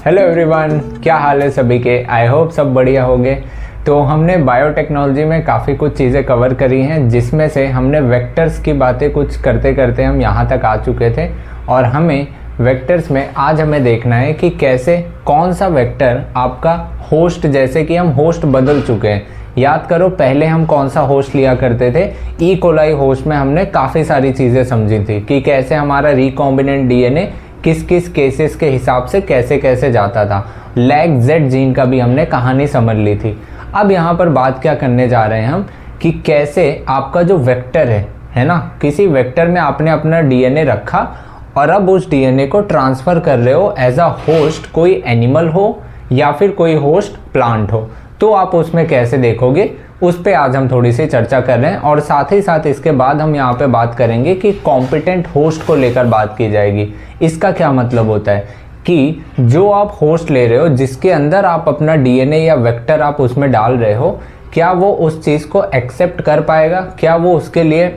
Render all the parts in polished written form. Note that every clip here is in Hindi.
हेलो एवरीवन, क्या हाल है सभी के। आई होप सब बढ़िया होंगे। तो हमने बायोटेक्नोलॉजी में काफ़ी कुछ चीज़ें कवर करी हैं, जिसमें से हमने वेक्टर्स की बातें कुछ करते करते हम यहाँ तक आ चुके थे। और हमें वेक्टर्स में आज हमें देखना है कि कैसे कौन सा वेक्टर आपका होस्ट, जैसे कि हम होस्ट बदल चुके हैं। याद करो पहले हम कौन सा होस्ट लिया करते थे। ई कोलाई होस्ट में हमने काफ़ी सारी चीज़ें समझी थी कि कैसे हमारा रिकॉम्बिनेंट डीएनए किस किस केसेस के हिसाब से कैसे कैसे जाता था। लैग जेड जीन का भी हमने कहानी समझ ली थी। अब यहाँ पर बात क्या करने जा रहे हैं हम कि कैसे आपका जो वेक्टर है ना, किसी वेक्टर में आपने अपना डीएनए रखा और अब उस डीएनए को ट्रांसफ़र कर रहे हो एज अ होस्ट, कोई एनिमल हो या फिर कोई होस्ट प्लांट हो, तो आप उसमें कैसे देखोगे, उस पे आज हम थोड़ी सी चर्चा कर रहे हैं। और साथ ही साथ इसके बाद हम यहाँ पे बात करेंगे कि कॉम्पिटेंट होस्ट को लेकर बात की जाएगी। इसका क्या मतलब होता है कि जो आप होस्ट ले रहे हो, जिसके अंदर आप अपना डीएनए या वेक्टर आप उसमें डाल रहे हो, क्या वो उस चीज़ को एक्सेप्ट कर पाएगा, क्या वो उसके लिए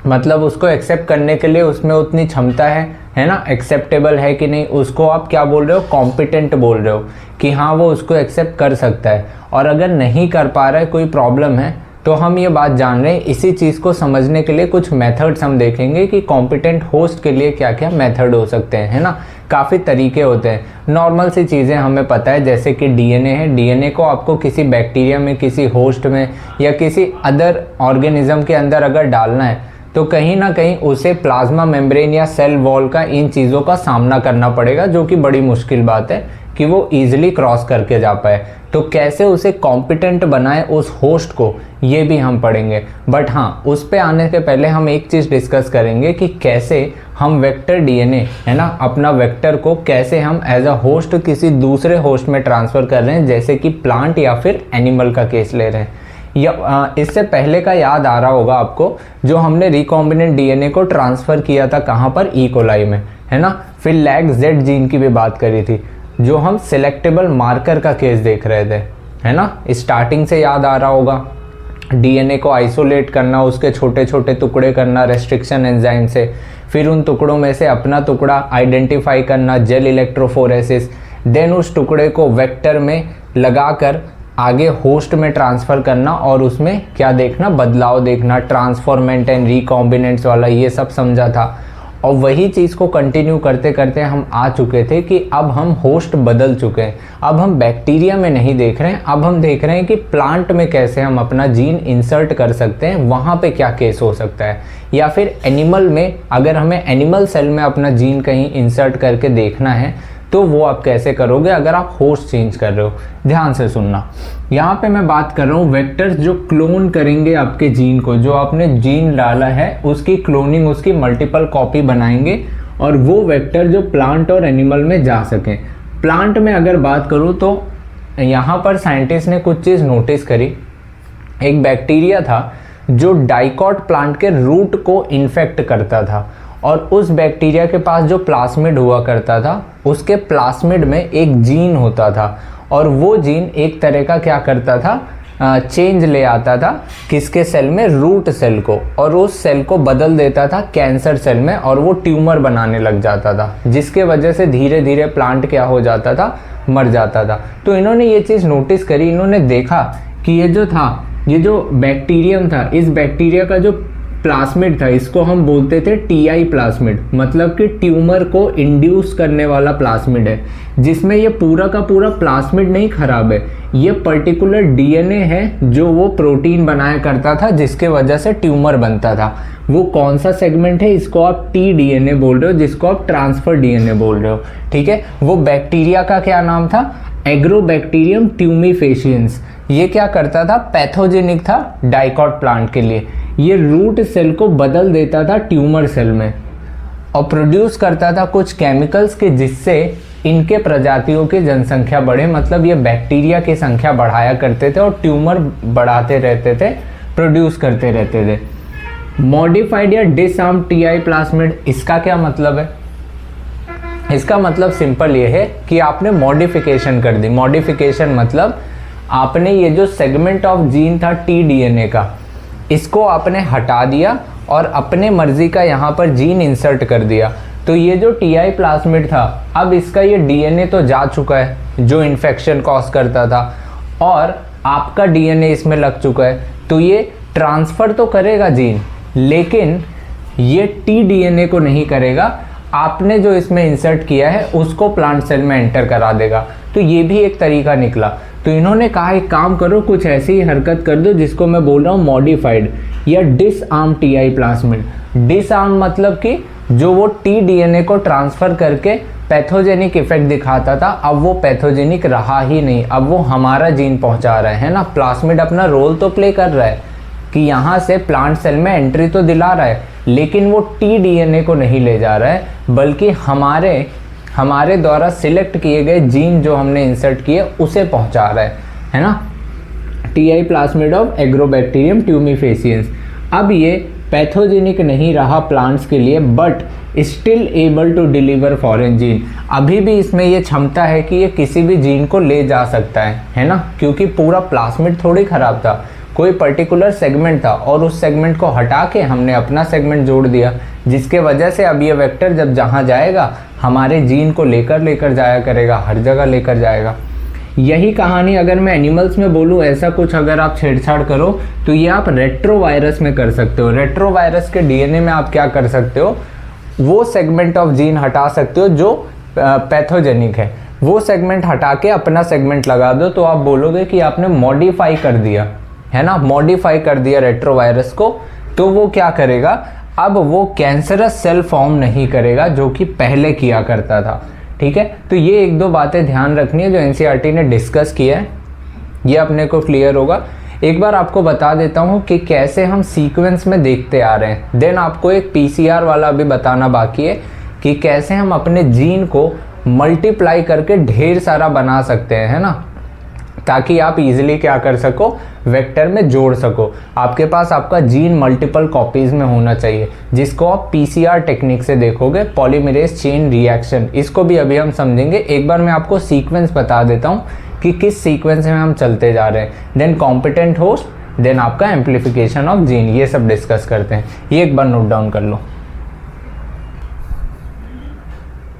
मतलब उसको एक्सेप्ट करने के लिए उसमें उतनी क्षमता है ना, एक्सेप्टेबल है कि नहीं, उसको आप क्या बोल रहे हो, कॉम्पिटेंट बोल रहे हो कि हाँ वो उसको एक्सेप्ट कर सकता है। और अगर नहीं कर पा रहा है, कोई प्रॉब्लम है, तो हम ये बात जान रहे हैं। इसी चीज़ को समझने के लिए कुछ मेथड्स हम देखेंगे कि कॉम्पिटेंट होस्ट के लिए क्या क्या मेथड हो सकते हैं, है ना। काफ़ी तरीके होते हैं। नॉर्मल सी चीज़ें हमें पता है, जैसे कि डीएनए है। डीएनए को आपको किसी बैक्टीरिया में, किसी होस्ट में या किसी अदर ऑर्गेनिज्म के अंदर अगर डालना है तो कहीं ना कहीं उसे प्लाज्मा मेम्ब्रेन या सेल वॉल का, इन चीज़ों का सामना करना पड़ेगा, जो कि बड़ी मुश्किल बात है कि वो ईजिली क्रॉस करके जा पाए। तो कैसे उसे कॉम्पिटेंट बनाए उस होस्ट को, ये भी हम पढ़ेंगे। बट हाँ, उस पे आने से पहले हम एक चीज़ डिस्कस करेंगे कि कैसे हम वेक्टर डीएनए है ना, अपना वेक्टर को कैसे हम एज अ होस्ट किसी दूसरे होस्ट में ट्रांसफ़र कर रहे हैं, जैसे कि प्लांट या फिर एनिमल का केस ले रहे हैं। या इससे पहले का याद आ रहा होगा आपको, जो हमने रिकॉम्बिनेंट डीएनए को ट्रांसफ़र किया था कहाँ पर, ई कोलाई में, है ना। फिर लैग जेड जीन की भी बात करी थी, जो हम सिलेक्टेबल मार्कर का केस देख रहे थे, है ना। स्टार्टिंग से याद आ रहा होगा, डीएनए को आइसोलेट करना, उसके छोटे छोटे टुकड़े करना रेस्ट्रिक्शन एंजाइम से, फिर उन टुकड़ों में से अपना टुकड़ा आइडेंटिफाई करना, जेल इलेक्ट्रोफोरेसिस, देन उस टुकड़े को वेक्टर में लगाकर आगे होस्ट में ट्रांसफ़र करना और उसमें क्या देखना, बदलाव देखना, ट्रांसफॉर्मेंट एंड रिकॉम्बिनेंट्स वाला, ये सब समझा था। और वही चीज़ को कंटिन्यू करते करते हम आ चुके थे कि अब हम होस्ट बदल चुके हैं। अब हम बैक्टीरिया में नहीं देख रहे हैं, अब हम देख रहे हैं कि प्लांट में कैसे हम अपना जीन इंसर्ट कर सकते हैं, वहाँ पे क्या केस हो सकता है। या फिर एनिमल में, अगर हमें एनिमल सेल में अपना जीन कहीं इंसर्ट करके देखना है, तो वो आप कैसे करोगे अगर आप होस्ट चेंज कर रहे हो। ध्यान से सुनना, यहाँ पे मैं बात कर रहा हूँ वेक्टर्स जो क्लोन करेंगे आपके जीन को, जो आपने जीन डाला है उसकी क्लोनिंग, उसकी मल्टीपल कॉपी बनाएंगे और वो वेक्टर जो प्लांट और एनिमल में जा सकें। प्लांट में अगर बात करूँ तो यहाँ पर साइंटिस्ट ने कुछ चीज़ नोटिस करी। एक बैक्टीरिया था जो डाइकॉट प्लांट के रूट को इन्फेक्ट करता था, और उस बैक्टीरिया के पास जो प्लास्मिड हुआ करता था, उसके प्लास्मिड में एक जीन होता था, और वो जीन एक तरह का क्या करता था, चेंज ले आता था किसके सेल में, रूट सेल को, और उस सेल को बदल देता था कैंसर सेल में, और वो ट्यूमर बनाने लग जाता था, जिसके वजह से धीरे धीरे प्लांट क्या हो जाता था, मर जाता था। तो इन्होंने ये चीज़ नोटिस करी, इन्होंने देखा कि ये जो था, ये जो बैक्टीरियम था, इस बैक्टीरिया का जो प्लास्मिड था, इसको हम बोलते थे टीआई प्लास्मिड, मतलब कि ट्यूमर को इंड्यूस करने वाला प्लास्मिड है, जिसमें ये पूरा का पूरा प्लास्मिड नहीं खराब है, ये पर्टिकुलर डीएनए है जो वो प्रोटीन बनाया करता था, जिसके वजह से ट्यूमर बनता था। वो कौन सा सेगमेंट है, इसको आप टी डीएनए बोल रहे हो, जिसको आप ट्रांसफर डीएनए बोल रहे हो, ठीक है। वो बैक्टीरिया का क्या नाम था, एग्रोबैक्टीरियम ट्यूमीफेशियंस। ये क्या करता था, पैथोजेनिक था डाइकॉट प्लांट के लिए। ये रूट सेल को बदल देता था ट्यूमर सेल में और प्रोड्यूस करता था कुछ केमिकल्स के, जिससे इनके प्रजातियों की जनसंख्या बढ़े। मतलब ये बैक्टीरिया की संख्या बढ़ाया करते थे और ट्यूमर बढ़ाते रहते थे, प्रोड्यूस करते रहते थे। मॉडिफाइड या डिसआर्म टीआई प्लास्मिड, इसका क्या मतलब है, इसका मतलब सिंपल ये है कि आपने मॉडिफिकेशन कर दी। मॉडिफिकेशन मतलब आपने ये जो सेगमेंट ऑफ जीन था टी डीएनए का, इसको आपने हटा दिया और अपने मर्जी का यहाँ पर जीन इंसर्ट कर दिया। तो ये जो टीआई प्लाज्मिड था, अब इसका ये डीएनए तो जा चुका है जो इन्फेक्शन कॉज करता था, और आपका डीएनए इसमें लग चुका है, तो ये ट्रांसफ़र तो करेगा जीन, लेकिन ये टी डीएनए को नहीं करेगा। आपने जो इसमें इंसर्ट किया है उसको प्लांट सेल में एंटर करा देगा। तो ये भी एक तरीका निकला। तो इन्होंने कहा एक काम करो, कुछ ऐसी ही हरकत कर दो जिसको मैं बोल रहा हूँ मॉडिफाइड या डिसआर्म टीआई प्लाज्मिड। डिसआर्म मतलब कि जो वो टी डीएनए को ट्रांसफ़र करके पैथोजेनिक इफेक्ट दिखाता था, अब वो पैथोजेनिक रहा ही नहीं, अब वो हमारा जीन पहुंचा रहा है ना। प्लाज्मिड अपना रोल तो प्ले कर रहा है कि यहाँ से प्लांट सेल में एंट्री तो दिला रहा है, लेकिन वो टी डीएनए को नहीं ले जा रहा है, बल्कि हमारे द्वारा सिलेक्ट किए गए जीन जो हमने इंसर्ट किए उसे पहुंचा रहा है ना। TI plasmid of agrobacterium tumefaciens. अब ये पैथोजेनिक नहीं रहा प्लांट्स के लिए, but still able to deliver foreign gene. अभी भी इसमें ये क्षमता है कि ये किसी भी जीन को ले जा सकता है ना, क्योंकि पूरा प्लाज्मिड थोड़ी खराब था, कोई पर्टिकुलर सेगमेंट था और उस सेगमेंट को हटा के हमने अपना सेगमेंट जोड़ दिया, जिसके वजह से अब ये वेक्टर जब जहाँ जाएगा हमारे जीन को लेकर जाया करेगा, हर जगह लेकर जाएगा। यही कहानी अगर मैं एनिमल्स में बोलूँ, ऐसा कुछ अगर आप छेड़छाड़ करो तो ये आप रेट्रोवायरस में कर सकते हो। रेट्रोवायरस के डीएनए में आप क्या कर सकते हो, वो सेगमेंट ऑफ जीन हटा सकते हो जो पैथोजेनिक है, वो सेगमेंट हटा के अपना सेगमेंट लगा दो, तो आप बोलोगे कि आपने मॉडिफाई कर दिया है ना, मॉडिफाई कर दिया रेट्रोवायरस को। तो वो क्या करेगा, अब वो कैंसरस सेल फॉर्म नहीं करेगा जो कि पहले किया करता था। ठीक है, तो ये एक दो बातें ध्यान रखनी है जो एनसीईआरटी ने डिस्कस किया है, ये अपने को क्लियर होगा। एक बार आपको बता देता हूँ कि कैसे हम सीक्वेंस में देखते आ रहे हैं, देन आपको एक पीसीआर वाला अभी बताना बाकी है कि कैसे हम अपने जीन को मल्टीप्लाई करके ढेर सारा बना सकते हैं, है ना, ताकि आप इजीली क्या कर सको, वेक्टर में जोड़ सको। आपके पास आपका जीन मल्टीपल कॉपीज में होना चाहिए, जिसको आप पीसीआर टेक्निक से देखोगे, पॉलीमरेज चेन रिएक्शन। इसको भी अभी हम समझेंगे। एक बार मैं आपको सीक्वेंस बता देता हूँ कि किस सीक्वेंस में हम चलते जा रहे हैं, देन कॉम्पिटेंट होस्ट, देन आपका एम्प्लीफिकेशन ऑफ जीन, ये सब डिस्कस करते हैं। ये एक बार नोट डाउन कर लो।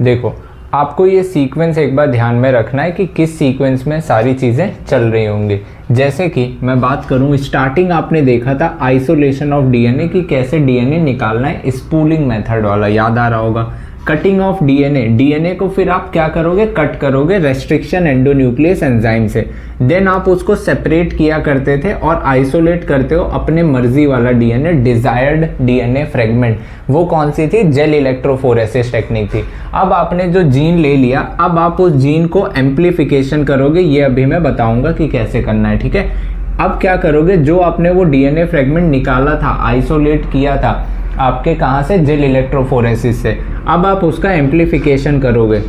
देखो, आपको ये सीक्वेंस एक बार ध्यान में रखना है कि किस सीक्वेंस में सारी चीज़ें चल रही होंगी। जैसे कि मैं बात करूं, स्टार्टिंग आपने देखा था आइसोलेशन ऑफ डीएनए की, कैसे डीएनए निकालना है, स्पूलिंग मेथड वाला, याद आ रहा होगा। कटिंग ऑफ डीएनए को फिर आप क्या करोगे, कट करोगे रेस्ट्रिक्शन एंडोन्यूक्लियस एंजाइम से। देन आप उसको सेपरेट किया करते थे और आइसोलेट करते हो अपने मर्जी वाला डीएनए, डिजायर्ड डीएनए फ्रेगमेंट। वो कौन सी थी, जेल इलेक्ट्रोफोरेसिस टेक्निक थी। अब आपने जो जीन ले लिया, अब आप उस जीन को एम्प्लीफिकेशन करोगे, ये अभी मैं बताऊंगा कि कैसे करना है। ठीक है, अब क्या करोगे, जो आपने वो डीएनए फ्रेगमेंट निकाला था, आइसोलेट किया था आपके कहाँ से, जेल इलेक्ट्रोफोरेसिस से, अब आप उसका एम्प्लीफिकेशन करोगे।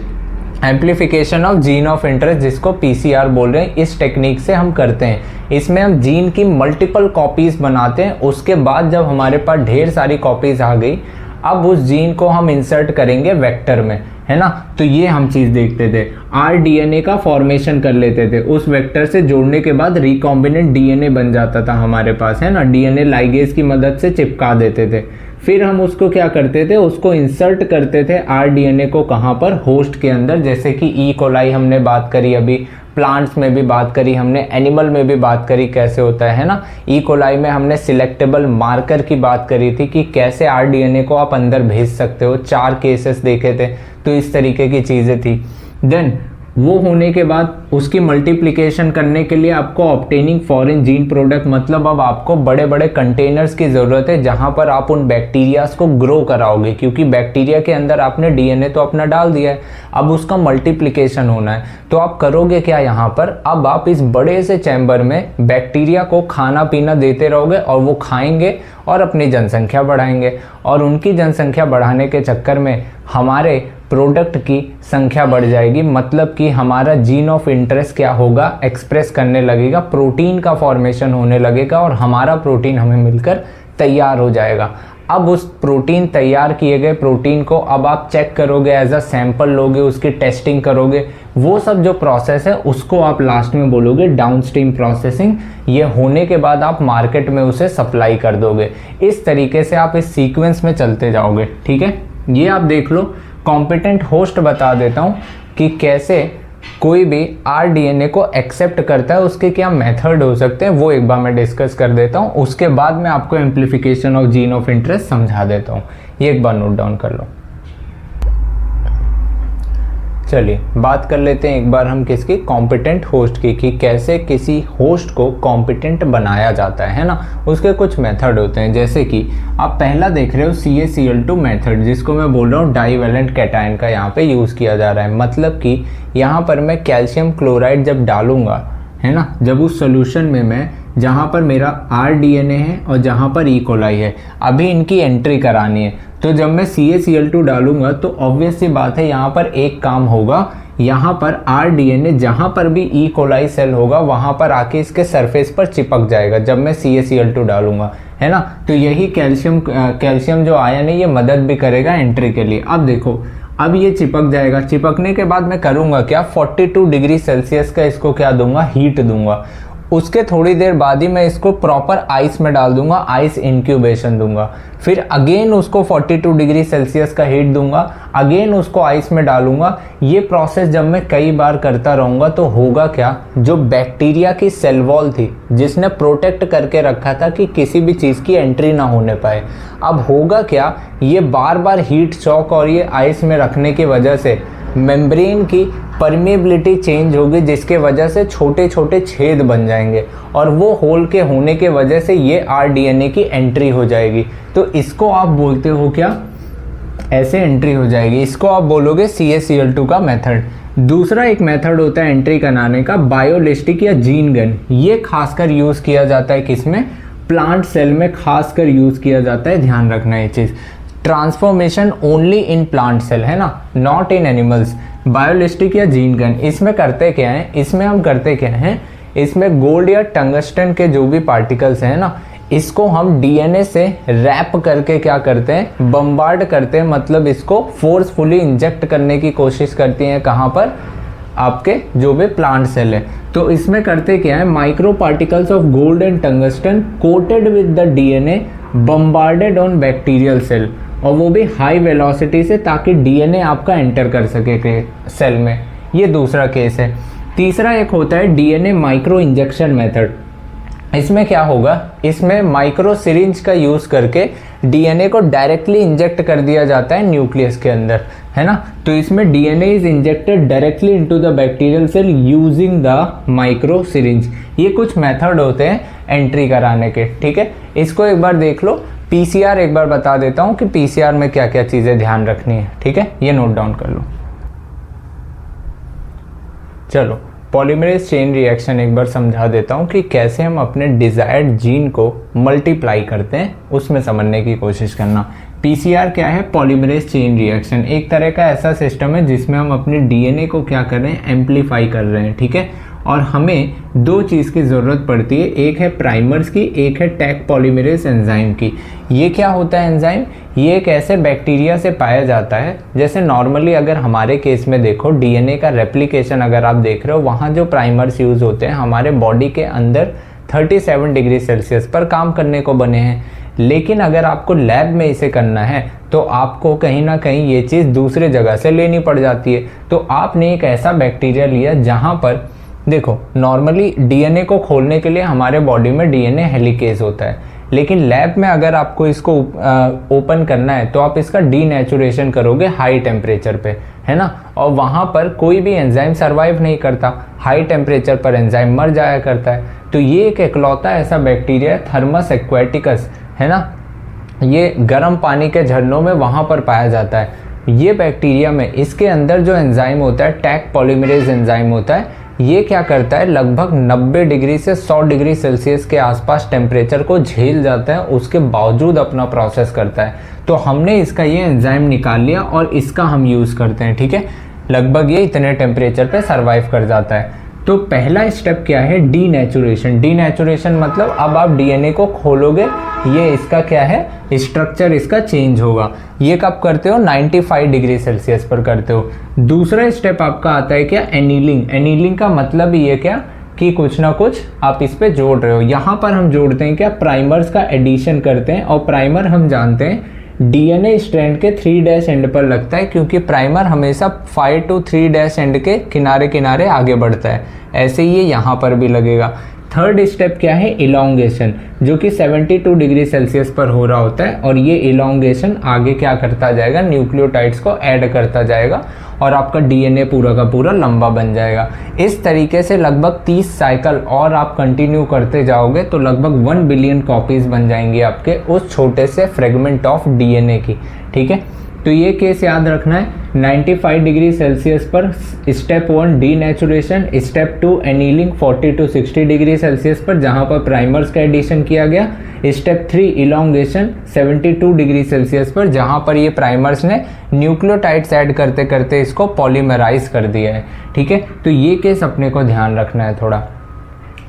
Amplification of gene of interest, जिसको पीसीआर बोल रहे हैं, इस टेक्निक से हम करते हैं। इसमें हम जीन की मल्टीपल कॉपीज बनाते हैं। उसके बाद जब हमारे पास ढेर सारी कॉपीज आ गई, अब उस जीन को हम इंसर्ट करेंगे वेक्टर में, है ना। तो ये हम चीज़ देखते थे, आरडीएनए का फॉर्मेशन कर लेते थे, उस वेक्टर से जोड़ने के बाद रिकॉम्बिनेंट डीएनए बन जाता था हमारे पास, है ना। डीएनए लाइगेज की मदद से चिपका देते थे। फिर हम उसको क्या करते थे, उसको इंसर्ट करते थे आरडीएनए को, कहाँ पर, होस्ट के अंदर। जैसे कि ई कोलाई हमने बात करी, अभी प्लांट्स में भी बात करी हमने, एनिमल में भी बात करी कैसे होता है ना। ई कोलाई में हमने सिलेक्टेबल मार्कर की बात करी थी कि कैसे आरडीएनए को आप अंदर भेज सकते हो, 4 केसेस देखे थे। तो इस तरीके की चीज़ें थी। देन वो होने के बाद उसकी मल्टीप्लिकेशन करने के लिए आपको ऑब्टेनिंग फॉरेन जीन प्रोडक्ट, मतलब अब आपको बड़े बड़े कंटेनर्स की ज़रूरत है जहां पर आप उन बैक्टीरियाज को ग्रो कराओगे, क्योंकि बैक्टीरिया के अंदर आपने डीएनए तो अपना डाल दिया है, अब उसका मल्टीप्लिकेशन होना है। तो आप करोगे क्या यहाँ पर, अब आप इस बड़े से चैम्बर में बैक्टीरिया को खाना पीना देते रहोगे और वो खाएंगे और अपनी जनसंख्या बढ़ाएंगे, और उनकी जनसंख्या बढ़ाने के चक्कर में हमारे प्रोडक्ट की संख्या बढ़ जाएगी। मतलब कि हमारा जीन ऑफ इंटरेस्ट क्या होगा, एक्सप्रेस करने लगेगा, प्रोटीन का फॉर्मेशन होने लगेगा और हमारा प्रोटीन हमें मिलकर तैयार हो जाएगा। अब उस प्रोटीन, तैयार किए गए प्रोटीन को अब आप चेक करोगे, एज अ सैंपल लोगे, उसकी टेस्टिंग करोगे, वो सब जो प्रोसेस है उसको आप लास्ट में बोलोगे डाउनस्ट्रीम प्रोसेसिंग। ये होने के बाद आप मार्केट में उसे सप्लाई कर दोगे। इस तरीके से आप इस सीक्वेंस में चलते जाओगे। ठीक है, ये आप देख लो, कॉम्पिटेंट होस्ट बता देता हूँ कि कैसे कोई भी rDNA को एक्सेप्ट करता है, उसके क्या मेथड हो सकते हैं वो एक बार मैं डिस्कस कर देता हूँ। उसके बाद मैं आपको amplification of gene of interest समझा देता हूँ। ये एक बार नोट डाउन कर लो। चलिए बात कर लेते हैं एक बार हम किसकी, कॉम्पिटेंट होस्ट की, कि कैसे किसी होस्ट को कॉम्पिटेंट बनाया जाता है ना। उसके कुछ मेथड होते हैं, जैसे कि आप पहला देख रहे हो CaCl2 मेथड, जिसको मैं बोल रहा हूँ डाईवैलेंट कैटायन का यहाँ पे यूज़ किया जा रहा है। मतलब कि यहाँ पर मैं कैल्शियम क्लोराइड जब डालूंगा, है ना, जब उस सोल्यूशन में मैं जहाँ पर मेरा rDNA है और जहाँ पर ई कोलाई है, अभी इनकी एंट्री करानी है, तो जब मैं CaCl2 डालूंगा तो ऑब्वियस सी बात है यहाँ पर एक काम होगा, यहाँ पर rDNA जहाँ पर भी ई कोलाई सेल होगा वहाँ पर आके इसके सरफेस पर चिपक जाएगा जब मैं CaCl2 डालूंगा, है ना। तो यही कैल्शियम जो आयन है ये मदद भी करेगा एंट्री के लिए। अब देखो, अब ये चिपक जाएगा, चिपकने के बाद मैं करूँगा क्या, 42 डिग्री सेल्सियस का इसको क्या दूंगा, हीट दूंगा। उसके थोड़ी देर बाद ही मैं इसको प्रॉपर आइस में डाल दूंगा, आइस इंक्यूबेशन दूंगा। फिर अगेन उसको 42 डिग्री सेल्सियस का हीट दूंगा, अगेन उसको आइस में डालूंगा। ये प्रोसेस जब मैं कई बार करता रहूँगा तो होगा क्या, जो बैक्टीरिया की सेल वॉल थी जिसने प्रोटेक्ट करके रखा था कि किसी भी चीज़ की एंट्री ना होने पाए, अब होगा क्या, ये बार बार हीट शॉक और ये आइस में रखने की वजह से मेम्ब्रेन की परमेबिलिटी चेंज होगी, जिसके वजह से छोटे छोटे छेद बन जाएंगे और वो होल के होने के वजह से ये rDNA की एंट्री हो जाएगी। तो इसको आप बोलते हो क्या, ऐसे एंट्री हो जाएगी, इसको आप बोलोगे CaCl2 का मेथड। दूसरा एक मेथड होता है एंट्री कराने का, बायोलिस्टिक या जीन गन। ये खासकर यूज़ किया जाता है किसमें, प्लांट सेल में खासकर यूज़ किया जाता है, ध्यान रखना ये चीज़। Transformation only in plant cell, है ना, नॉट इन एनिमल्स। बायोलिस्टिक या जीन गन, इसमें करते क्या है, इसमें हम करते क्या हैं, इसमें गोल्ड या टंगस्टन के जो भी पार्टिकल्स हैं ना, इसको हम DNA से रैप करके क्या करते हैं, बम्बार्ड करते हैं, मतलब इसको फोर्सफुली इंजेक्ट करने की कोशिश करती हैं, कहाँ पर, आपके जो भी प्लांट सेल है। तो इसमें करते क्या है, micro particles of gold and tungsten coated with the DNA bombarded on bacterial cell, और वो भी हाई वेलोसिटी से, ताकि DNA आपका एंटर कर सके सेल में। ये दूसरा केस है। तीसरा एक होता है DNA माइक्रो इंजेक्शन मेथड। इसमें क्या होगा, इसमें माइक्रो सिरिंज का यूज़ करके DNA को डायरेक्टली इंजेक्ट कर दिया जाता है न्यूक्लियस के अंदर, है ना। तो इसमें DNA is injected directly into the bacterial cell using the micro syringe. ये कुछ मेथड होते हैं एंट्री कराने के, ठीक है। इसको एक बार देख लो। PCR एक बार बता देता हूँ कि PCR में क्या क्या चीज़ें ध्यान रखनी है, ठीक है, ये नोट डाउन कर लो। चलो पॉलीमरेज चेन रिएक्शन एक बार समझा देता हूँ कि कैसे हम अपने डिज़ायर्ड जीन को मल्टीप्लाई करते हैं, उसमें समझने की कोशिश करना। PCR क्या है, पॉलीमरेज चेन रिएक्शन, एक तरह का ऐसा सिस्टम है जिसमें हम अपने DNA को क्या कर रहे हैं, एम्पलीफाई कर रहे हैं, ठीक है। और हमें दो चीज़ की ज़रूरत पड़ती है, एक है प्राइमर्स की, एक है टैग पॉलीमरेज एंजाइम की। ये क्या होता है एंजाइम, ये एक ऐसे बैक्टीरिया से पाया जाता है, जैसे नॉर्मली अगर हमारे केस में देखो DNA का रेप्लिकेशन अगर आप देख रहे हो, वहाँ जो प्राइमर्स यूज़ होते हैं हमारे बॉडी के अंदर 37 डिग्री सेल्सियस पर काम करने को बने हैं। लेकिन अगर आपको लैब में इसे करना है तो आपको कहीं ना कहीं ये चीज़ दूसरे जगह से लेनी पड़ जाती है। तो आपने एक ऐसा बैक्टीरिया लिया जहाँ पर देखो, नॉर्मली DNA को खोलने के लिए हमारे बॉडी में DNA हेलिकेज होता है, लेकिन लैब में अगर आपको इसको ओपन करना है तो आप इसका डीनेचुरेशन करोगे हाई टेम्परेचर पे, है ना। और वहाँ पर कोई भी एंजाइम सर्वाइव नहीं करता, हाई टेम्परेचर पर एंजाइम मर जाया करता है। तो ये एक इकलौता ऐसा बैक्टीरिया है, थर्मस एक्वेटिकस, है ना, ये गर्म पानी के झरनों में वहाँ पर पाया जाता है। ये बैक्टीरिया में इसके अंदर जो एंजाइम होता है, टैग पॉलीमरेज एंजाइम होता है, ये क्या करता है, लगभग 90 डिग्री से 100 डिग्री सेल्सियस के आसपास टेम्परेचर को झेल जाता है, उसके बावजूद अपना प्रोसेस करता है। तो हमने इसका ये एंजाइम निकाल लिया और इसका हम यूज़ करते हैं, ठीक है। लगभग ये इतने टेम्परेचर पे सर्वाइव कर जाता है। तो पहला स्टेप क्या है, डीनेचुरेशन। डीनेचुरेशन मतलब अब आप DNA को खोलोगे, ये इसका क्या है, स्ट्रक्चर इसका चेंज होगा। ये कब करते हो, 95 डिग्री सेल्सियस पर करते हो। दूसरा स्टेप आपका आता है क्या, एनीलिंग। एनीलिंग का मतलब ये क्या कि कुछ ना कुछ आप इस पे जोड़ रहे हो। यहाँ पर हम जोड़ते हैं क्या, प्राइमर्स का एडिशन करते हैं, और प्राइमर हम जानते हैं DNA स्ट्रैंड के 3' एंड पर लगता है, क्योंकि प्राइमर हमेशा 5 to 3' एंड के किनारे किनारे आगे बढ़ता है। ऐसे ही ये यहाँ पर भी लगेगा। थर्ड स्टेप क्या है, इलोंगेशन, जो कि 72 डिग्री सेल्सियस पर हो रहा होता है। और ये इलोंगेशन आगे क्या करता जाएगा, न्यूक्लियोटाइड्स को ऐड करता जाएगा और आपका DNA पूरा का पूरा लंबा बन जाएगा। इस तरीके से लगभग 30 साइकिल और आप कंटिन्यू करते जाओगे तो लगभग 1 बिलियन कॉपीज़ बन जाएंगी आपके उस छोटे से फ्रेगमेंट ऑफ DNA की। ठीक है, तो ये केस याद रखना है। 95 डिग्री सेल्सियस पर step 1 denaturation, step 2 annealing 40 to 60 degree Celsius पर जहाँ पर प्राइमर्स का एडिशन किया गया, स्टेप 3 इलोंगेशन 72 डिग्री सेल्सियस पर जहाँ पर ये प्राइमर्स ने न्यूक्लियोटाइड्स ऐड करते करते इसको पॉलीमराइज कर दिया है। ठीक है, तो ये केस अपने को ध्यान रखना है थोड़ा।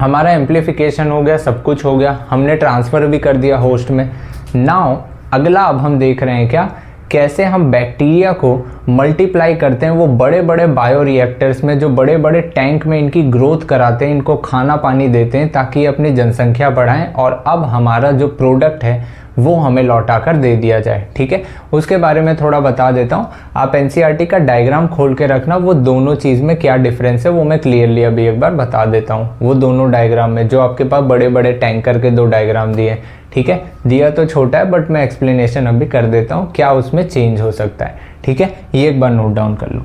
हमारा एम्प्लीफिकेशन हो गया, सब कुछ हो गया, हमने ट्रांसफ़र भी कर दिया होस्ट में। नाउ अगला अब हम देख रहे हैं क्या, कैसे हम बैक्टीरिया को मल्टीप्लाई करते हैं वो बड़े बड़े बायोरिएक्टर्स में, जो बड़े बड़े टैंक में इनकी ग्रोथ कराते हैं, इनको खाना पानी देते हैं ताकि ये अपनी जनसंख्या बढ़ाएं और अब हमारा जो प्रोडक्ट है वो हमें लौटा कर दे दिया जाए। ठीक है, उसके बारे में थोड़ा बता देता हूँ। आप NCERT का डायग्राम खोल के रखना, वो दोनों चीज़ में क्या डिफरेंस है वो मैं क्लियरली अभी एक बार बता देता हूँ। वो दोनों डायग्राम में जो आपके पास बड़े बड़े टैंकर के 2 डायग्राम दिए, ठीक है, दिया तो छोटा है बट मैं एक्सप्लेनेशन अभी कर देता हूँ क्या उसमें चेंज हो सकता है। ठीक है, ये एक बार नोट डाउन कर लो।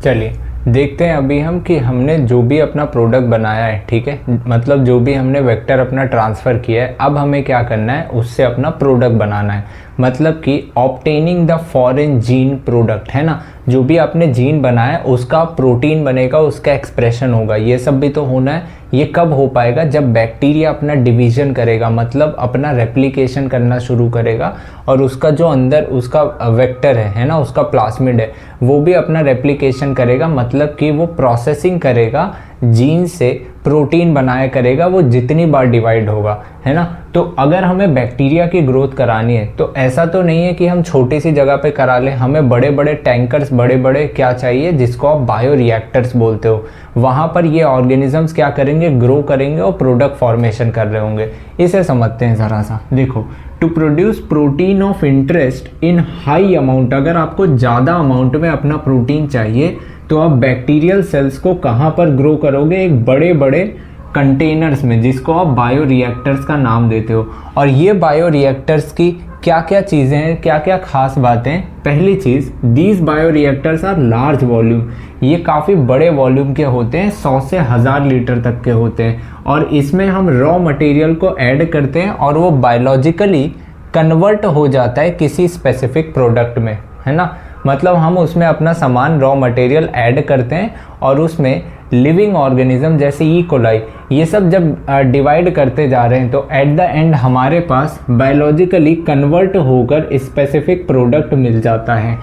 चलिए देखते हैं अभी हम कि हमने जो भी अपना प्रोडक्ट बनाया है, ठीक है, मतलब जो भी हमने वेक्टर अपना ट्रांसफ़र किया है, अब हमें क्या करना है, उससे अपना प्रोडक्ट बनाना है। मतलब कि obtaining the foreign gene product, है ना, जो भी आपने जीन बनाया है उसका प्रोटीन बनेगा, उसका एक्सप्रेशन होगा, ये सब भी तो होना है। ये कब हो पाएगा, जब बैक्टीरिया अपना डिवीजन करेगा, मतलब अपना रेप्लिकेशन करना शुरू करेगा और उसका जो अंदर उसका वेक्टर है ना, उसका प्लाज्मिड है, वो भी अपना रेप्लिकेशन करेगा, मतलब कि वो प्रोसेसिंग करेगा, जीन से प्रोटीन बनाया करेगा, वो जितनी बार डिवाइड होगा, है ना। तो अगर हमें बैक्टीरिया की ग्रोथ करानी है तो ऐसा तो नहीं है कि हम छोटी सी जगह पे करा लें, हमें बड़े बड़े टैंकर्स, बड़े बड़े क्या चाहिए, जिसको आप बायोरिएक्टर्स बोलते हो, वहाँ पर ये ऑर्गेनिजम्स क्या करेंगे, ग्रो करेंगे और प्रोडक्ट फॉर्मेशन कर रहे होंगे। इसे समझते हैं ज़रा सा। देखो, to produce protein of interest in high amount, अगर आपको ज़्यादा अमाउंट में अपना प्रोटीन चाहिए तो आप बैक्टीरियल सेल्स को कहाँ पर ग्रो करोगे, एक बड़े बड़े कंटेनर्स में, जिसको आप बायोरिएक्टर्स का नाम देते हो। और ये बायोरिएक्टर्स की क्या क्या चीज़ें हैं, क्या क्या खास बातें हैं। पहली चीज़, these bioreactors are large volume, ये काफ़ी बड़े वॉल्यूम के होते हैं, 100 से 1000 लीटर तक के होते हैं। और इसमें हम रॉ मटेरियल को ऐड करते हैं और वो बायोलॉजिकली कन्वर्ट हो जाता है किसी स्पेसिफिक प्रोडक्ट में, है ना। मतलब हम उसमें अपना सामान, रॉ मटेरियल ऐड करते हैं और उसमें लिविंग ऑर्गेनिज्म जैसे ई कोलाई, ये सब जब डिवाइड करते जा रहे हैं तो एट द एंड हमारे पास बायोलॉजिकली कन्वर्ट होकर स्पेसिफिक प्रोडक्ट मिल जाता है।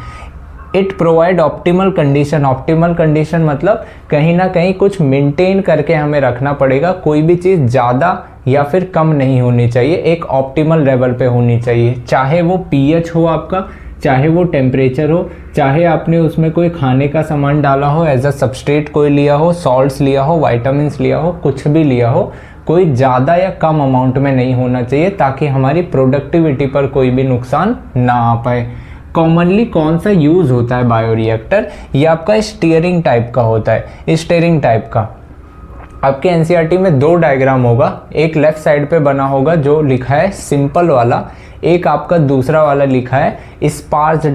It provide optimal condition, optimal condition मतलब कहीं ना कहीं कुछ मेंटेन करके हमें रखना पड़ेगा, कोई भी चीज़ ज़्यादा या फिर कम नहीं होनी चाहिए, एक ऑप्टिमल लेवल पे होनी चाहिए। चाहे वो pH हो आपका, चाहे वो टेम्परेचर हो, चाहे आपने उसमें कोई खाने का सामान डाला हो, एज अ सबस्ट्रेट कोई लिया हो, सॉल्ट्स लिया हो, वाइटामिन्स लिया हो, कुछ भी लिया हो, कोई ज़्यादा या कम अमाउंट में नहीं होना चाहिए ताकि हमारी प्रोडक्टिविटी पर कोई भी नुकसान ना आ पाए। कॉमनली कौन सा यूज़ होता है बायोरिएक्टर, ये आपका स्टीयरिंग टाइप का होता है। स्टीयरिंग टाइप का आपके NCERT में 2 डायग्राम होगा, एक लेफ्ट साइड पे बना होगा जो लिखा है सिंपल वाला, एक आपका दूसरा वाला लिखा है स्पार्स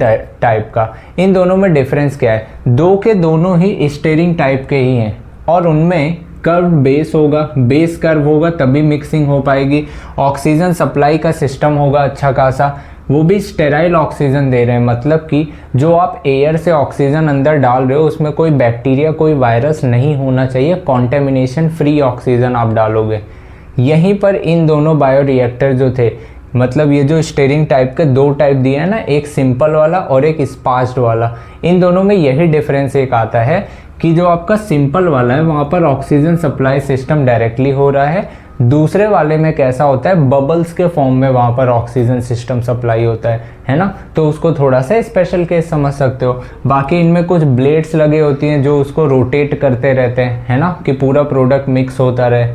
टाइप का। इन दोनों में डिफरेंस क्या है, दो के दोनों ही स्टीयरिंग टाइप के ही हैं और उनमें कर्व बेस होगा, बेस कर्व होगा तभी मिक्सिंग हो पाएगी। ऑक्सीजन सप्लाई का सिस्टम होगा अच्छा खासा, वो भी स्टेराइल ऑक्सीजन दे रहे हैं, मतलब कि जो आप एयर से ऑक्सीजन अंदर डाल रहे हो उसमें कोई बैक्टीरिया, कोई वायरस नहीं होना चाहिए, कॉन्टेमिनेशन फ्री ऑक्सीजन आप डालोगे। यहीं पर इन दोनों बायोरिएक्टर जो थे, मतलब ये जो स्टीयरिंग टाइप के 2 टाइप दिए हैं ना, एक सिंपल वाला और एक स्पार्स्ड वाला, इन दोनों में यही डिफरेंस एक आता है कि जो आपका सिंपल वाला है वहाँ पर ऑक्सीजन सप्लाई सिस्टम डायरेक्टली हो रहा है, दूसरे वाले में कैसा होता है, बबल्स के फॉर्म में वहाँ पर ऑक्सीजन सिस्टम सप्लाई होता है ना। तो उसको थोड़ा सा स्पेशल केस समझ सकते हो। बाकी इनमें कुछ ब्लेड्स लगे होती हैं जो उसको रोटेट करते रहते हैं, है ना, कि पूरा प्रोडक्ट मिक्स होता रहे।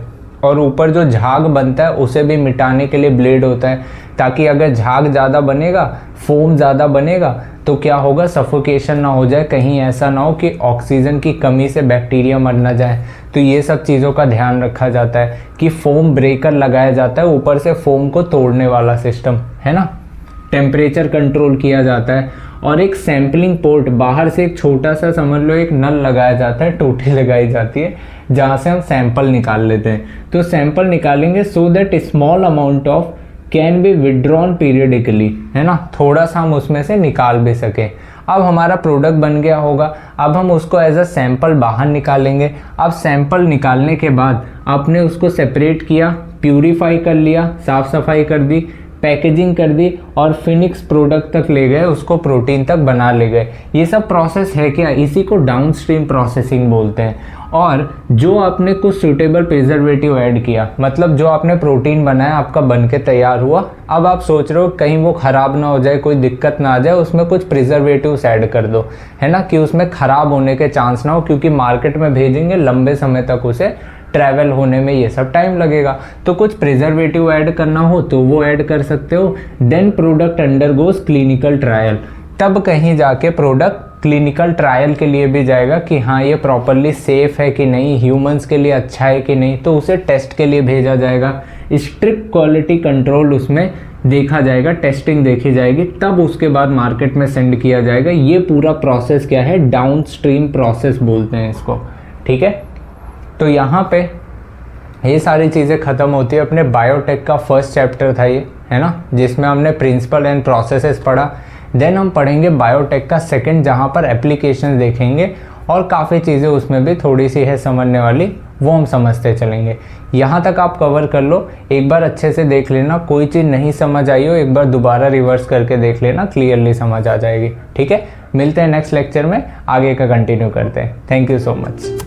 और ऊपर जो झाग बनता है उसे भी मिटाने के लिए ब्लेड होता है, ताकि अगर झाग ज़्यादा बनेगा, फोम ज़्यादा बनेगा तो क्या होगा, सफोकेशन ना हो जाए, कहीं ऐसा ना हो कि ऑक्सीजन की कमी से बैक्टीरिया मर ना जाए। तो ये सब चीज़ों का ध्यान रखा जाता है कि फोम ब्रेकर लगाया जाता है, ऊपर से फोम को तोड़ने वाला सिस्टम है ना। टेम्परेचर कंट्रोल किया जाता है और एक सैम्पलिंग पोर्ट, बाहर से एक छोटा सा समझ लो एक नल लगाया जाता है, टोटी लगाई जाती है जहाँ से हम सैंपल निकाल लेते हैं। तो सैंपल निकालेंगे so that small amount of can be withdrawn periodically, है ना, थोड़ा सा हम उसमें से निकाल भी सकें। अब हमारा प्रोडक्ट बन गया होगा, अब हम उसको एज अ सैंपल बाहर निकालेंगे। अब सैंपल निकालने के बाद आपने उसको सेपरेट किया, प्यूरीफाई कर लिया, साफ़ सफाई कर दी, पैकेजिंग कर दी और फिनिक्स प्रोडक्ट तक ले गए, उसको प्रोटीन तक बना ले गए। ये सब प्रोसेस है क्या, इसी को डाउनस्ट्रीम प्रोसेसिंग बोलते हैं। और जो आपने कुछ सूटेबल प्रिजर्वेटिव ऐड किया, मतलब जो आपने प्रोटीन बनाया, आपका बन के तैयार हुआ, अब आप सोच रहे हो कहीं वो ख़राब ना हो जाए, कोई दिक्कत ना आ जाए, उसमें कुछ प्रिजर्वेटिव्स ऐड कर दो, है ना, कि उसमें ख़राब होने के चांस ना हो, क्योंकि मार्केट में भेजेंगे लंबे समय तक उसे ट्रैवल होने में ये सब टाइम लगेगा। तो कुछ प्रिजर्वेटिव ऐड करना हो तो वो ऐड कर सकते हो। Then product undergoes clinical trial, तब कहीं जाके प्रोडक्ट क्लिनिकल ट्रायल के लिए भी जाएगा कि हाँ ये प्रॉपरली सेफ है कि नहीं, ह्यूमंस के लिए अच्छा है कि नहीं, तो उसे टेस्ट के लिए भेजा जाएगा। स्ट्रिक्ट क्वालिटी कंट्रोल उसमें देखा जाएगा, टेस्टिंग देखी जाएगी, तब उसके बाद मार्केट में सेंड किया जाएगा। ये पूरा प्रोसेस क्या है, डाउनस्ट्रीम प्रोसेस बोलते हैं इसको, ठीक है। तो यहाँ पे ये सारी चीज़ें ख़त्म होती है। अपने बायोटेक का फर्स्ट चैप्टर था ये, है ना, जिसमें हमने प्रिंसिपल एंड प्रोसेसेस पढ़ा। देन हम पढ़ेंगे बायोटेक का सेकंड, जहाँ पर एप्लीकेशन देखेंगे और काफ़ी चीज़ें उसमें भी थोड़ी सी है समझने वाली, वो हम समझते चलेंगे। यहाँ तक आप कवर कर लो, एक बार अच्छे से देख लेना, कोई चीज़ नहीं समझ आई हो एक बार दोबारा रिवर्स करके देख लेना, क्लियरली समझ आ जाएगी, ठीक है। मिलते हैं नेक्स्ट लेक्चर में, आगे का कंटिन्यू करते हैं। Thank you so much.